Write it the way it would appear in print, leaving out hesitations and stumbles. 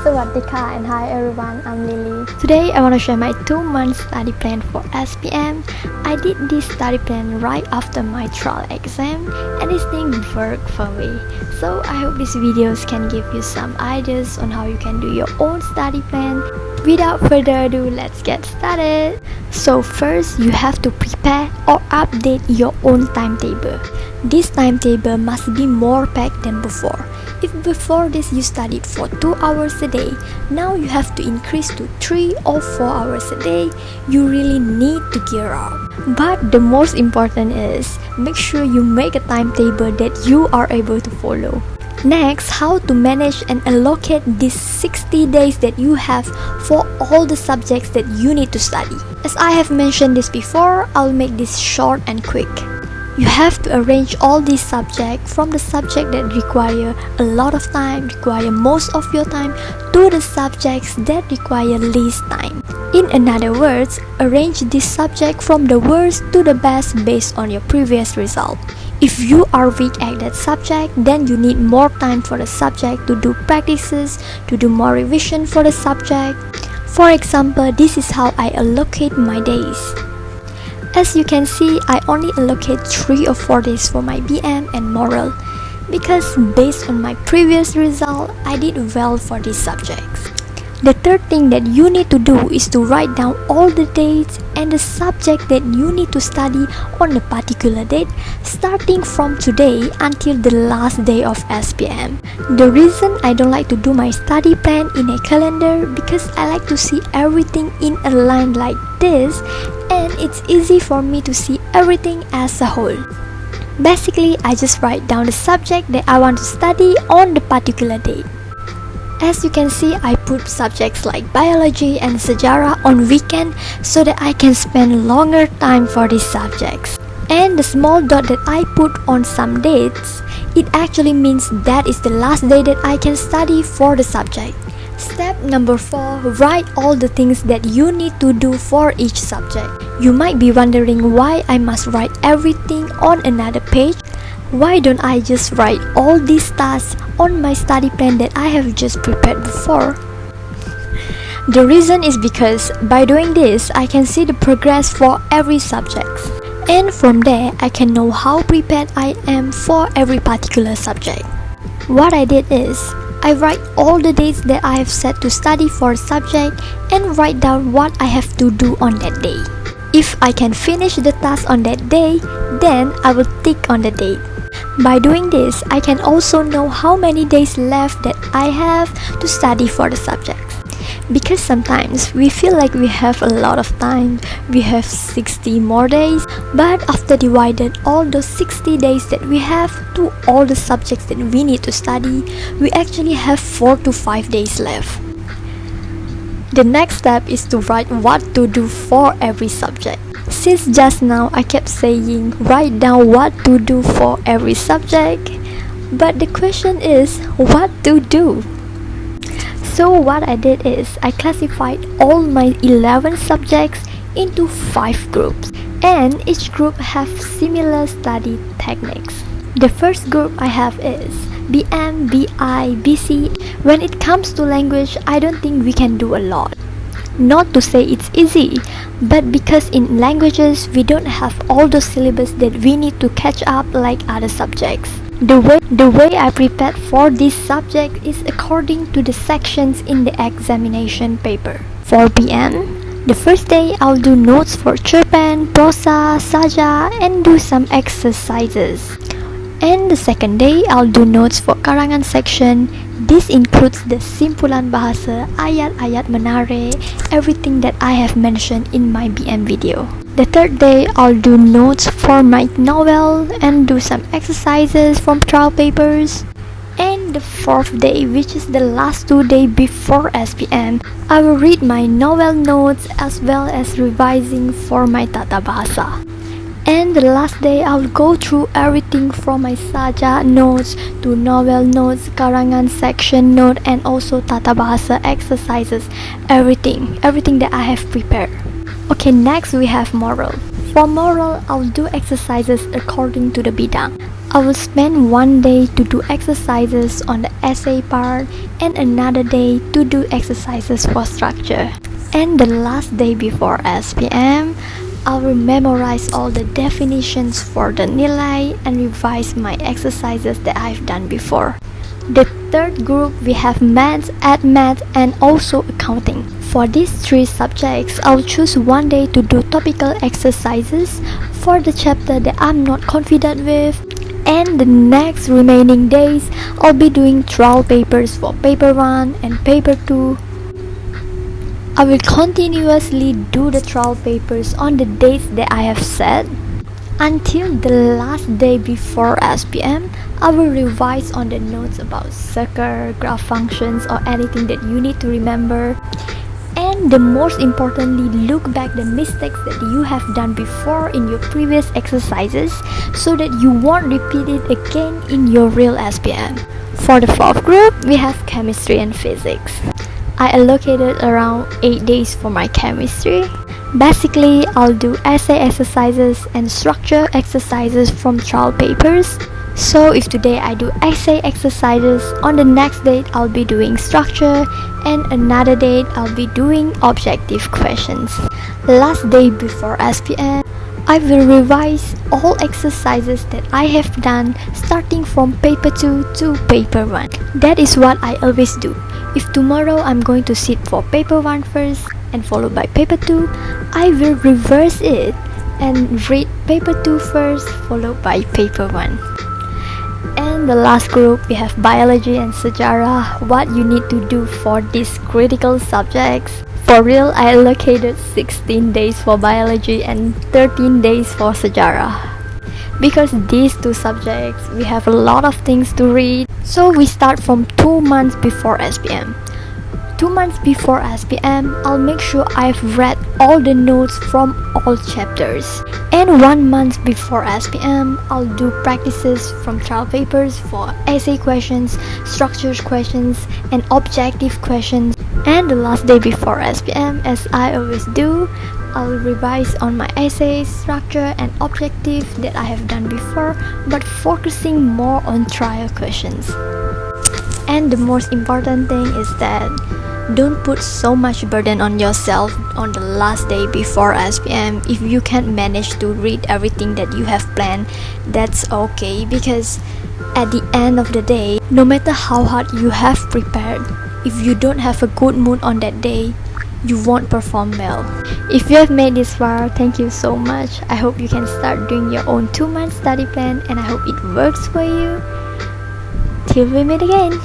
Sawadika and hi everyone, I'm Lily. Today I want to share my 2-month study plan for SPM. I did this study plan right after my trial exam and this thing worked for me. So I hope these videos can give you some ideas on how you can do your own study plan. Without further ado, let's get started. So first, you have to prepare or update your own timetable. This timetable must be more packed than before. If before this you studied for 2 hours a day, now you have to increase to 3 or 4 hours a day. You really need to gear up. But the most important is, make sure you make a timetable that you are able to follow. Next, how to manage and allocate these 60 days that you have for all the subjects that you need to study. As I have mentioned this before, I'll make this short and quick. You have to arrange all these subjects from the subject that require a lot of time, require most of your time, to the subjects that require least time. In other words, arrange this subject from the worst to the best based on your previous result. If you are weak at that subject, then you need more time for the subject to do practices, to do more revision for the subject. For example, this is how I allocate my days. As you can see, I only allocate 3 or 4 days for my BM and moral because based on my previous result, I did well for these subjects. The third thing that you need to do is to write down all the dates and the subject that you need to study on a particular date starting from today until the last day of SPM. The reason I don't like to do my study plan in a calendar because I like to see everything in a line like this and it's easy for me to see everything as a whole. Basically, I just write down the subject that I want to study on the particular date. As you can see, I put subjects like biology and sejarah on weekend so that I can spend longer time for these subjects. And the small dot that I put on some dates, it actually means that is the last day that I can study for the subject. Step number 4, write all the things that you need to do for each subject. You might be wondering why I must write everything on another page. Why don't I just write all these tasks on my study plan that I have just prepared before? The reason is because by doing this, I can see the progress for every subject. And from there, I can know how prepared I am for every particular subject. What I did is, I write all the dates that I have set to study for a subject and write down what I have to do on that day. If I can finish the task on that day, then I will tick on the date. By doing this, I can also know how many days left that I have to study for the subject. Because sometimes we feel like we have a lot of time, we have 60 more days, but after divided all those 60 days that we have to all the subjects that we need to study, we actually have 4 to 5 days left. The next step is to write what to do for every subject. Since just now I kept saying write down what to do for every subject, but the question is what to do? So what I did is I classified all my 11 subjects into 5 groups and each group have similar study techniques. The first group I have is BM, BI, BC. When it comes to language, I don't think we can do a lot. Not to say it's easy, but because in languages we don't have all those syllabus that we need to catch up like other subjects. The way I prepared for this subject is according to the sections in the examination paper. For BM, the first day I'll do notes for cerpen, prosa, saja and do some exercises. And the second day I'll do notes for karangan section. This includes the simpulan bahasa, ayat-ayat menarik, everything that I have mentioned in my BM video. The third day I'll do notes for my novel and do some exercises from trial papers. And the fourth day, which is the last 2 days before SPM, I will read my novel notes as well as revising for my tata bahasa. And the last day, I'll go through everything from my saja notes to novel notes, karangan section note, and also tata bahasa exercises. Everything that I have prepared. Okay, next we have moral. For moral, I'll do exercises according to the bidang. I will spend one day to do exercises on the essay part and another day to do exercises for structure. And the last day before SPM, I will memorize all the definitions for the nilai and revise my exercises that I've done before. The third group we have maths, addmath, and also accounting. For these three subjects, I'll choose one day to do topical exercises for the chapter that I'm not confident with, and the next remaining days I'll be doing trial papers for paper 1 and paper 2. I will continuously do the trial papers on the dates that I have set. Until the last day before SPM, I will revise on the notes about circle, graph functions, or anything that you need to remember. And the most importantly, look back the mistakes that you have done before in your previous exercises so that you won't repeat it again in your real SPM. For the fourth group, we have chemistry and physics. I allocated around 8 days for my chemistry. Basically, I'll do essay exercises and structure exercises from trial papers. So if today I do essay exercises, on the next date I'll be doing structure, and another date I'll be doing objective questions. Last day before SPM, I will revise all exercises that I have done starting from paper 2 to paper 1. That is what I always do. If tomorrow I'm going to sit for paper 1 first and followed by paper 2, I will reverse it and read paper 2 first followed by paper 1. And the last group, we have biology and sejarah, what you need to do for these critical subjects. For real, I allocated 16 days for biology and 13 days for sejarah. Because these two subjects, we have a lot of things to read. So we start from 2 months before SPM. 2 months before SPM, I'll make sure I've read all the notes from all chapters. And 1 month before SPM, I'll do practices from trial papers for essay questions, structured questions, and objective questions. And the last day before SPM, as I always do, I'll revise on my essays, structure, and objective that I have done before, but focusing more on trial questions. And the most important thing is that don't put so much burden on yourself on the last day before SPM. If you can't manage to read everything that you have planned, that's okay, because at the end of the day, no matter how hard you have prepared, if you don't have a good mood on that day, you won't perform well. If you have made this far, thank you so much. I hope you can start doing your own 2-month study plan, and I hope it works for you. Till we meet again.